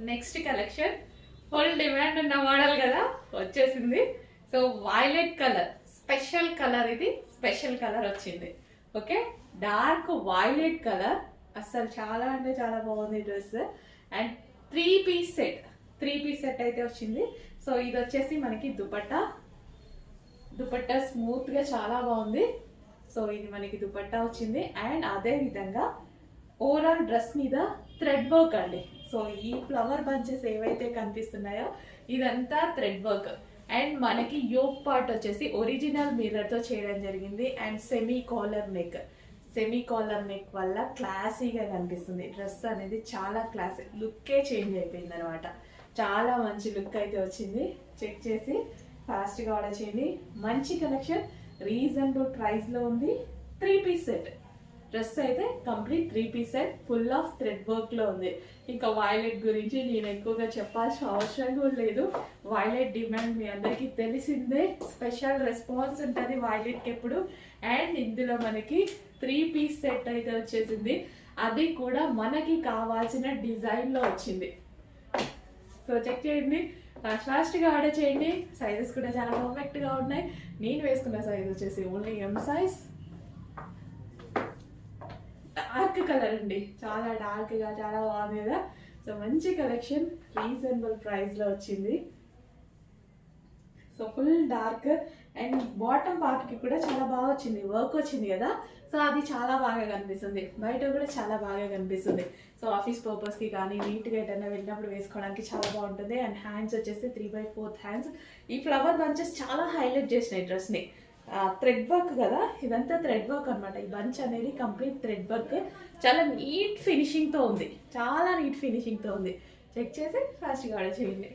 Next collection full demand ఉన్న model కదా వచ్చేసింది. So violet colour special colour, ఇది స్పెషల్ కలర్ వచ్చింది. ఓకే, డార్క్ వైలెట్ కలర్, అసలు చాలా అంటే చాలా బాగుంది dress. And three piece set అయితే వచ్చింది. సో ఇది వచ్చేసి మనకి దుపట్టా స్మూత్ గా చాలా బాగుంది. సో ఇది మనకి దుపట్టా వచ్చింది. అండ్ అదే విధంగా ఓవరాల్ డ్రెస్ మీద థ్రెడ్ వర్క్ అండి. సో ఈ ఫ్లవర్ బంచెస్ ఏవైతే కనిపిస్తున్నాయో ఇదంతా థ్రెడ్ వర్క్. అండ్ మనకి యోక్ పార్ట్ వచ్చేసి ఒరిజినల్ మిర్రర్ తో చేయడం జరిగింది. అండ్ సెమీ కాలర్ నెక్ వల్ల క్లాసీగా కనిపిస్తుంది. డ్రెస్ అనేది చాలా క్లాసీ, లుక్కే చేంజ్ అయిపోయింది అనమాట. చాలా మంచి లుక్ అయితే వచ్చింది. చెక్ చేసి ఫాస్ట్గా ఆర్డర్ చేయండి. మంచి కలెక్షన్, రీజనబుల్ ప్రైస్లో ఉంది. 3 పీస్ సెట్ డ్రెస్ అయితే complete 3 piece set full of thread వర్క్లో ఉంది. ఇంకా వైలెట్ గురించి నేను ఎక్కువగా చెప్పాల్సిన అవసరం కూడా లేదు. వైలెట్ డిమాండ్ మీ అందరికీ తెలిసిందే. స్పెషల్ రెస్పాన్స్ ఉంటుంది వైలెట్కి ఎప్పుడు. అండ్ ఇందులో మనకి 3 పీస్ సెట్ అయితే వచ్చేసింది. అది కూడా మనకి కావాల్సిన డిజైన్లో వచ్చింది. సో చెక్ చేయండి, ఫాస్ట్గా ఆర్డర్ చేయండి. సైజెస్ కూడా చాలా పర్ఫెక్ట్గా ఉన్నాయి. నేను వేసుకున్న సైజ్ వచ్చేసి only M size. Dark colour అండి, చాలా డార్క్గా చాలా బాగుంది కదా. సో మంచి కలెక్షన్, రీజనబుల్ ప్రైస్లో వచ్చింది. So full dark and bottom పార్ట్కి కూడా చాలా బాగా వచ్చింది, వర్క్ వచ్చింది కదా. సో అది చాలా బాగా కనిపిస్తుంది, బయట కూడా చాలా బాగా కనిపిస్తుంది. సో ఆఫీస్ పర్పస్కి కానీ నీట్గా ఎటైనా వెళ్ళినప్పుడు వేసుకోవడానికి చాలా బాగుంటుంది. అండ్ హ్యాండ్స్ వచ్చేసి 3/4 హ్యాండ్స్. ఈ ఫ్లవర్ బంచెస్ చాలా హైలైట్ చేసినాయి డ్రెస్ని. థ్రెడ్ వర్క్ కదా, ఇదంతా థ్రెడ్ వర్క్ అనమాట. ఈ బంచ్ అనేది కంప్లీట్ థ్రెడ్ వర్క్, చాలా నీట్ ఫినిషింగ్తో ఉంది, చాలా నీట్ ఫినిషింగ్తో ఉంది. చెక్ చేసి ఫాస్ట్గా ఆర్డర్ చేయండి.